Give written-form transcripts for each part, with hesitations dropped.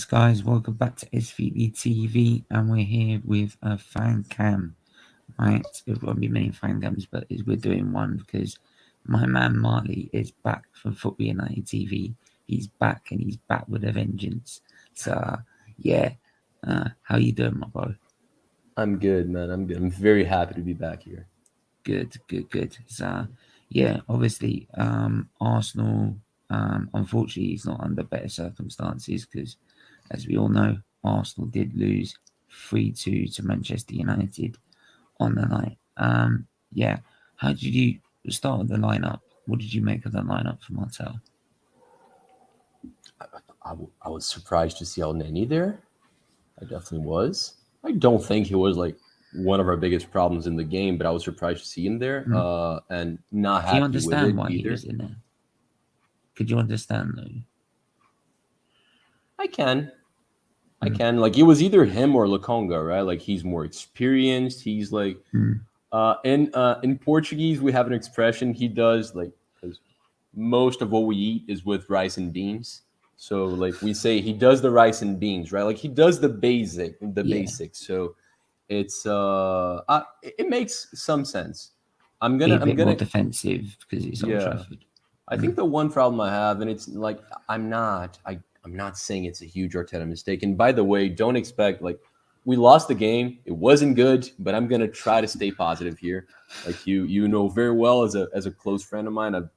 guys, welcome back to SFeatleyTV, and we're here with a fan cam. Right, there won't be many fan cams, but we're doing one because my man Marlie is back from Football United TV. He's back, and he's back with a vengeance. So, yeah, how you doing, my bro? I'm good, man. I'm good. I'm very happy to be back here. Good. So, yeah, obviously, Arsenal. Unfortunately, he's not under better circumstances because, as we all know, Arsenal did lose 3-2 to Manchester United on the night. Yeah, how did you start with the lineup? What did you make of the lineup for Martel? I was surprised to see El Neni there. I definitely was. I don't think he was like one of our biggest problems in the game, but I was surprised to see him there and not Do you happy with understand it why he either. was in there? Could you understand though? I can. I can. Like, it was either him or Lakonga, right? Like, he's more experienced. He's like, in Portuguese, we have an expression. He does like, because most of what we eat is with rice and beans. So like we say, he does the rice and beans, right? Like he does the Yeah, basics. So it's it makes some sense. be a I'm bit more gonna defensive because it's Old Yeah. Trafford. I think the one problem I have, and it's like I'm not saying it's a huge Arteta mistake. And by the way, don't expect like we lost the game. It wasn't good, but I'm gonna try to stay positive here. Like you know very well as a close friend of mine, I've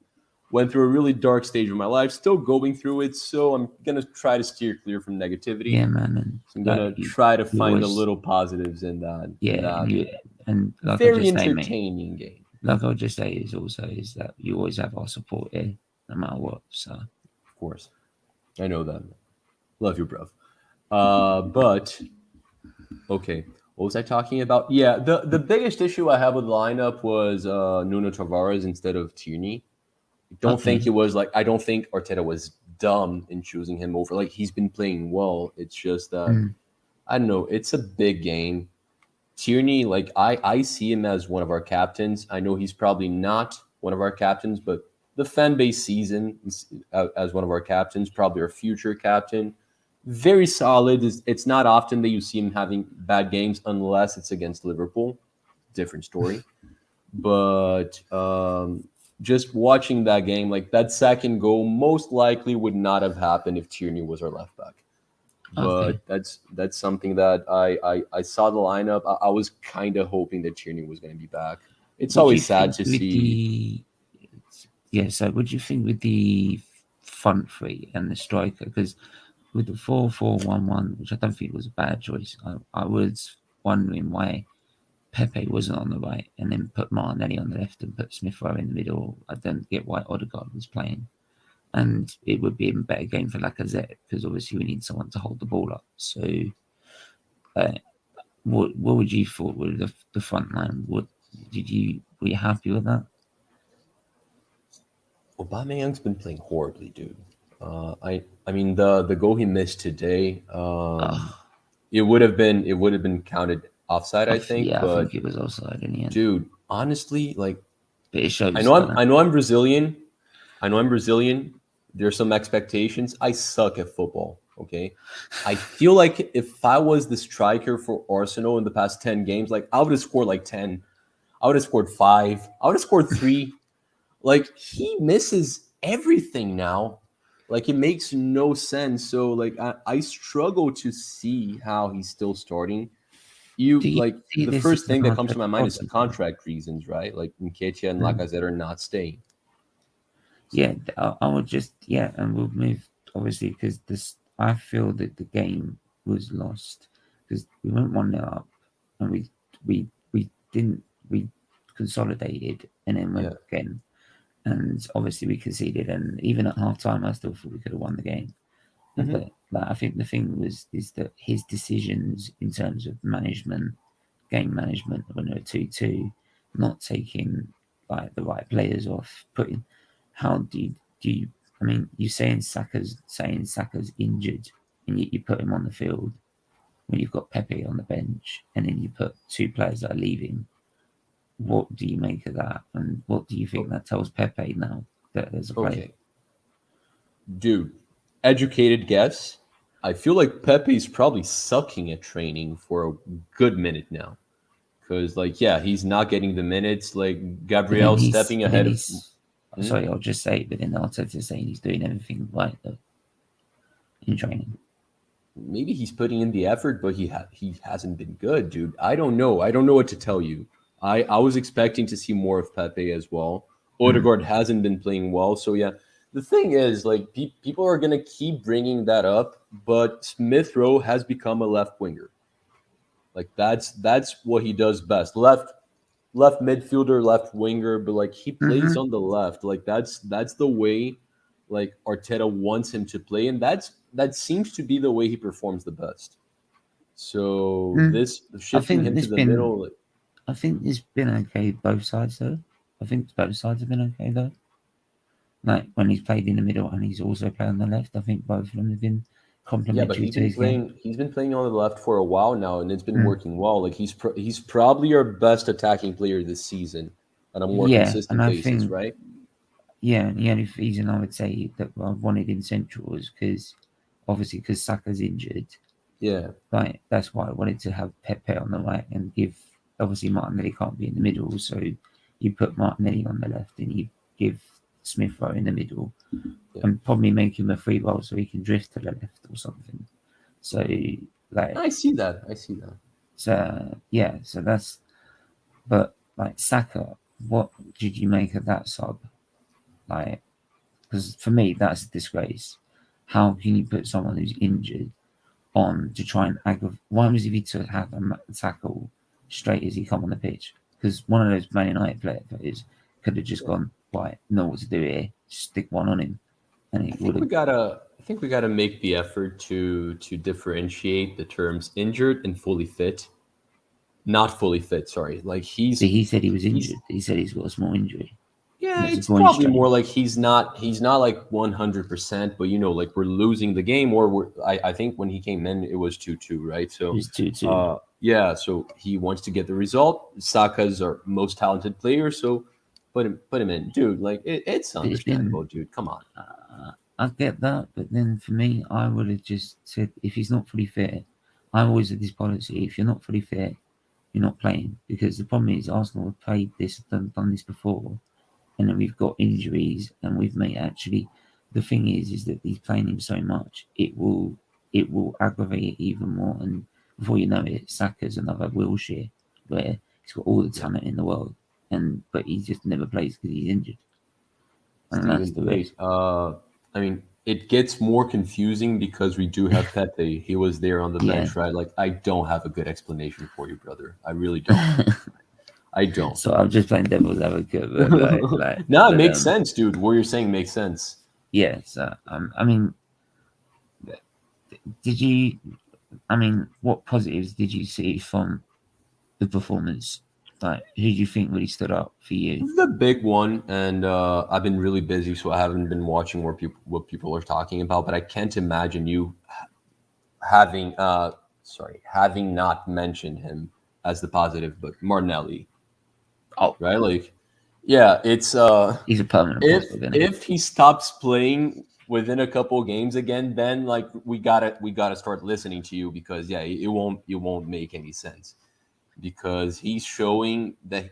went through a really dark stage of my life, still going through it. So I'm gonna try to steer clear from negativity. Yeah, man, and So I'm like gonna try to you find the always, little positives in yeah, that and like I very just say, mate, entertaining game. like I'll just say is that you always have our support here, no matter what. So Of course, I know that. Love you, bruv. But okay, what was I talking about? Yeah, the biggest issue I have with the lineup was Nuno Tavares instead of Tierney. okay, I don't think Arteta was dumb in choosing him over. Like he's been playing well. It's just that I don't know. It's a big game. Tierney, like I see him as one of our captains. I know he's probably not one of our captains, but the fan base sees him as one of our captains, probably our future captain. Very solid. It's not often that you see him having bad games unless it's against Liverpool. Different story. But just watching that game, like that second goal, most likely would not have happened if Tierney was our left back. okay. But that's something that I saw the lineup. I was kind of hoping that Tierney was going to be back. It's What do you always sad think to with see. the So what do you think with the front three and the striker? Because with the 4-4-1-1, which I don't think was a bad choice, I was wondering why Pepe wasn't on the right and then put Martinelli on the left and put Smith Rowe in the middle. I don't get why Odegaard was playing. And it would be a better game for Lacazette because obviously we need someone to hold the ball up. So, uh, what would you thought with the front line? Were you happy with that? Aubameyang's been playing horribly, dude. I mean the goal he missed today, Oh, it would have been counted offside, I think. yeah, I But think it was offside in the end. dude, honestly, like But it shows, doesn't it? I know I'm Brazilian. I know I'm Brazilian. There's some expectations. I suck at football. Okay, I feel like if I was the striker for Arsenal in the past 10 games, like I would have scored like 10. I would have scored 5. I would have scored 3. Like he misses everything now. Like it makes no sense. So like I struggle to see how he's still starting. Do You you like see the this as first an thing that comes to my Arteta mind is problem? contract reasons, right? Like Nketiah and Mm. Lacazette are not staying. Yeah, I would just and we'll move obviously because this. I feel that the game was lost because we went 1-0 up and we consolidated and then went Yeah. again and obviously we conceded and even at half time I still thought we could have won the game. Hmm. But like, I think the thing is that his decisions in terms of management, game management when they were 2-2, not taking like the right players off, putting how do you I mean you saying Saka's injured and yet you put him on the field when you've got Pepe on the bench and then you put two players that are leaving. What do you make of that? And what do you think that tells Pepe now that there's a player? Okay, dude. Educated guess. I feel like Pepe's probably sucking at training for a good minute now. Because, like, yeah, he's not getting the minutes. Like, Gabriel stepping but then ahead of. he's Hmm? sorry, I'll just say, but then Arteta's saying he's doing everything right though in training. Maybe he's putting in the effort, but he hasn't been good, dude. I don't know. I don't know what to tell you. I was expecting to see more of Pepe as well. Mm. Odegaard hasn't been playing well, so yeah. The thing is, like, people are gonna keep bringing that up, but Smith Rowe has become a left winger. Like that's what he does best. Left midfielder, left winger, but like he plays Mm-hmm. on the left. Like that's the way like Arteta wants him to play, and that seems to be the way he performs the best. So Mm. this shifting him to the middle, like, I think it's been okay both sides though. I think both sides have been okay though. Like when he's played in the middle and he's also played on the left, I think both of them have been yeah, but complementary to his game. he's been playing on the left for a while now, and it's been Mm. working well. Like he's probably our best attacking player this season on a more Yeah, and consistent I basis, think right? the only reason I would say that I wanted him central was because obviously because Saka's injured. Yeah, Right, that's why I wanted to have Pepe on the right and give obviously Martinelli can't be in the middle, so you put Martinelli on the left and you give Smith Rowe in the middle yeah. and probably make him a free roll so he can drift to the left or something. So like I see that. I see that. so that's but like Saka, what did you make of that sub? Like because for me that's a disgrace. How can you put someone who's injured on to try and aggravate? Why was he to have a tackle straight as he come on the pitch? Because one of those Man United players could have just gone, right, know what to do here, stick one on him, and I it would think we have. gotta I think we gotta make the effort to differentiate the terms injured and fully fit. Not fully fit, sorry. Like But he said he was he's injured. He said he's got a small injury, and yeah, it's a it's groin probably more strain. like he's not like 100%, but like we're losing the game, or I think when he came in it was 2-2, right? It So was 2-2. yeah, so he wants to get the result. Saka's our most talented player, so put him in, dude. Like it's But it's understandable, been. dude. Come on. I get that, but then for me, I would have just said if he's not fully fit, I always had this policy: if you're not fully fit, you're not playing. Because the problem is Arsenal have played this, done this before, and then we've got injuries, and we've made actually. The thing is that he's playing him so much, it will aggravate it even more. And before you know it, Saka's another Wilshere, where he's got all the Yeah. talent in the world, but he just never plays because he's injured, and that's Steven, the risk. wait. I mean, it gets more confusing because we do have Pepe. He was there on the Yeah. bench, right? Like, I don't have a good explanation for you, brother. I really don't. I don't. So I'm just playing devil's advocate, but No, it makes sense, dude. What you're saying makes sense. yeah. So I mean, did you? I mean, what positives did you see from the performance? Like, who do you think really stood up for you? The big one, and I've been really busy, so I haven't been watching what people are talking about. But I can't imagine you having having not mentioned him as the positive, but Martinelli, Oh, right? Like, yeah, it's he's a permanent positive, isn't he? if he stops playing within a couple games again, then like we gotta start listening to you, because yeah, it won't make any sense, because he's showing that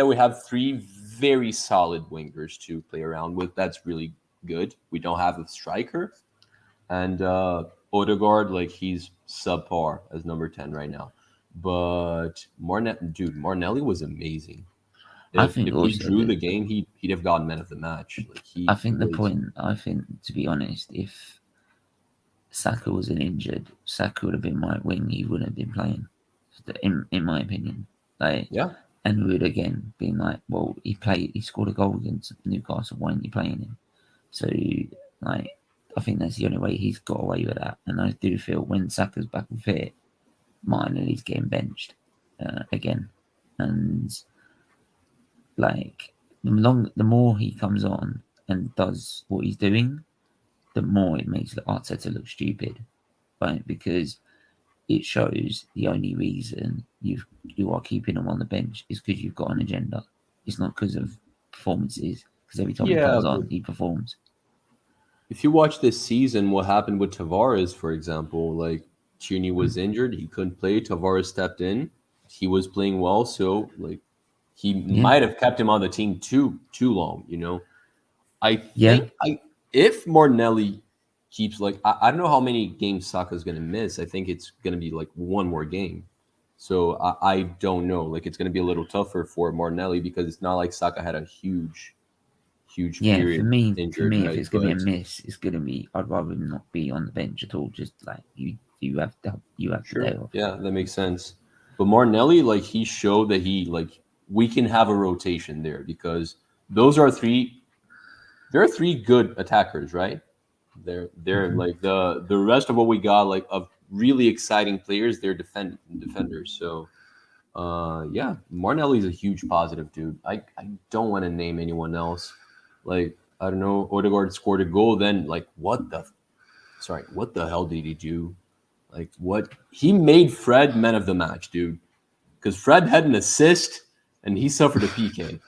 we have three very solid wingers to play around with. That's really good. We don't have a striker, and Odegaard, like, he's subpar as number 10 right now. But Martinelli was amazing. I If think he also drew that the game, he'd have gotten man of the match. Like I he think the was. point. I think to be honest, if Saka wasn't injured, Saka would have been right wing. He wouldn't have been playing, in my opinion. Like, Yeah, and we would again been like, well, he scored a goal against Newcastle. Why aren't you playing him? So, like, I think that's the only way he's got away with that. And I do feel when Saka's back and fit, Martinelli's getting benched again. And like the more he comes on and does what he's doing, the more it makes the Arteta look stupid, right? Because it shows the only reason you are keeping him on the bench is because you've got an agenda. It's not because of performances. Because every time he yeah, comes but on, he performs. if you watch this season, what happened with Tavares, for example, like Tierney was injured, he couldn't play. Tavares stepped in, he was playing well, so like he Yeah, might have kept him on the team too long. I yeah, think if Martinelli keeps like I don't know how many games Saka's gonna miss. I think it's gonna be like one more game. So I don't know. Like it's gonna be a little tougher for Martinelli because it's not like Saka had a huge yeah. period For injured, me, if right? it's gonna be a But miss, it's gonna be. I'd rather him not be on the bench at all. Just like you have the day sure, off. yeah, that makes sense. But Martinelli, like he showed that he like we can have a rotation there because those are three. There are three good attackers, right? They're Mhm. like the rest of what we got like of really exciting players. They're defenders. So yeah, Martinelli is a huge positive, dude. I don't want to name anyone else. Like I don't know, Odegaard scored a goal. Then like what the hell did he do? Like what he made Fred man of the match, dude. Because Fred had an assist and he suffered a PK.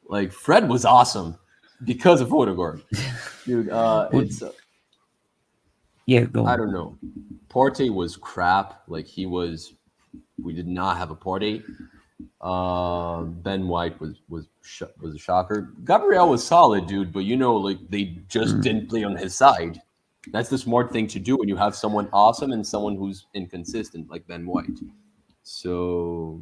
Like Fred was awesome because of Odegaard, dude. Well, yeah, go I on. don't know. Partey was crap. Like he was. We did not have a Partey. Ben White was a shocker. Gabriel was solid, dude, but like they just Mm. didn't play on his side. That's the smart thing to do when you have someone awesome and someone who's inconsistent like Ben White. So,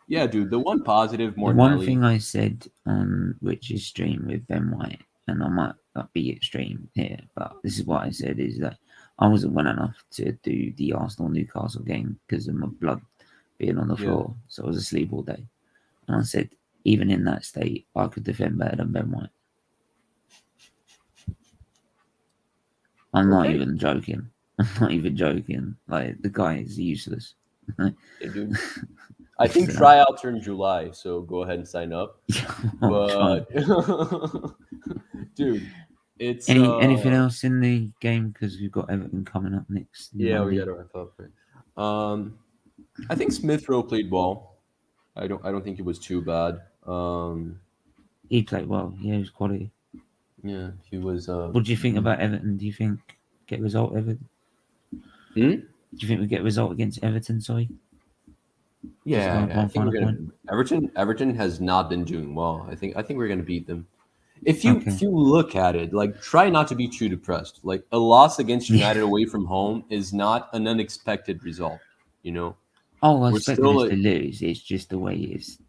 yeah, dude, the one positive The one Martinelli. thing I said on Rich's stream with Ben White, and I might not be extreme here, but this is what I said is that I wasn't well enough to do the Arsenal Newcastle game because of my blood being on the Yeah, floor. So I was asleep all day. And I said, even in that state, I could defend better than Ben White. I'm not okay, even joking. I'm not even joking. Like, the guy is useless. hey, dude. I think So, tryouts are in July, so go ahead and sign up. I'm trying. But, dude, it's Anything else in the game? Because we've got Everton coming up next yeah, we Monday. gotta wrap up. Right? I think Smith Rowe played well. I don't think it was too bad. He played well. Yeah, he was quality. Yeah, he was. What do you think about Everton? Do you think get a result Everton? Hmm? Do you think we get a result against Everton? Sorry, just Yeah, yeah, I one think we're final gonna. point. Everton has not been doing well. I think we're gonna beat them. If you Okay. if you look at it, like try not to be too depressed. Like a loss against Yeah. United away from home is not an unexpected result. You know, Oh, I we're expected still us like to lose. It's just the way it's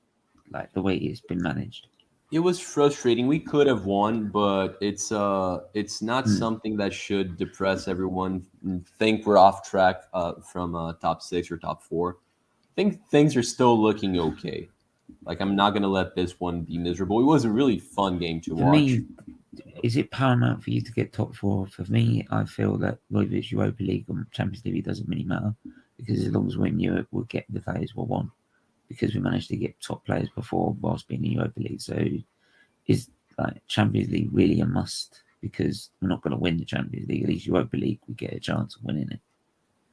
like the way it's been managed. it was frustrating. We could have won, but it's not Mm. something that should depress everyone and think we're off track from top six or top four. I think things are still looking okay. Like I'm not gonna let this one be miserable. It was a really fun game to For watch. me, is it paramount for you to get top four? For me, I feel that whether it's Europa League or Champions League, it doesn't really matter because as long as we're in Europe, we'll get the players we want because we managed to get top players before whilst being in Europa League. So is like Champions League really a must because we're not going to win the Champions League. At least Europa League, we get a chance of winning it.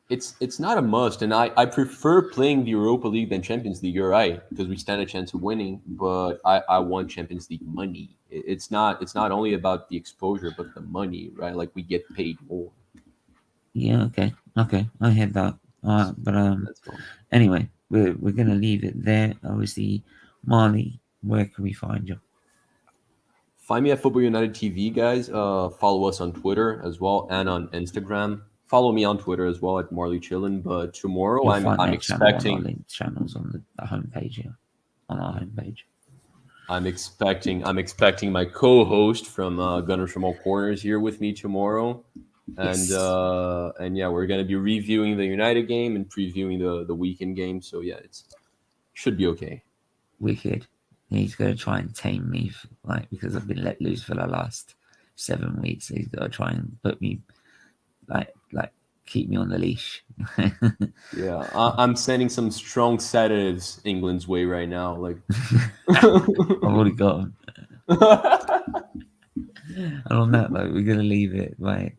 It's not a must, and I prefer playing the Europa League than Champions League. You're right because we stand a chance of winning, but I want Champions League money. It's not only about the exposure, but the money, right? Like we get paid more. Yeah, okay, I heard that. But That's all. anyway, we're gonna leave it there. Obviously, Marley, where can we find you? Find me at Football United TV, guys. Follow us on Twitter as well and on Instagram. Follow me on Twitter as well at Marley Chillin. But tomorrow, You'll I'm find I'm their channel on our expecting link channels on the homepage here, on our homepage. I'm expecting my co-host from Gunners from All Corners here with me tomorrow, Yes, and yeah, we're gonna be reviewing the United game and previewing the weekend game. So yeah, it's should be okay. wicked. He's gonna try and tame me, like because I've been let loose for the last 7 weeks. So he's gonna try and put me like keep me on the leash. Yeah, I'm sending some strong sedatives England's way right now. Like, I've already got him. And on that note, we're gonna leave it. Right,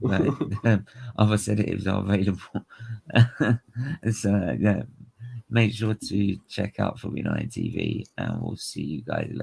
other sedatives are available. So yeah, make sure to check out for United TV, and we'll see you guys later.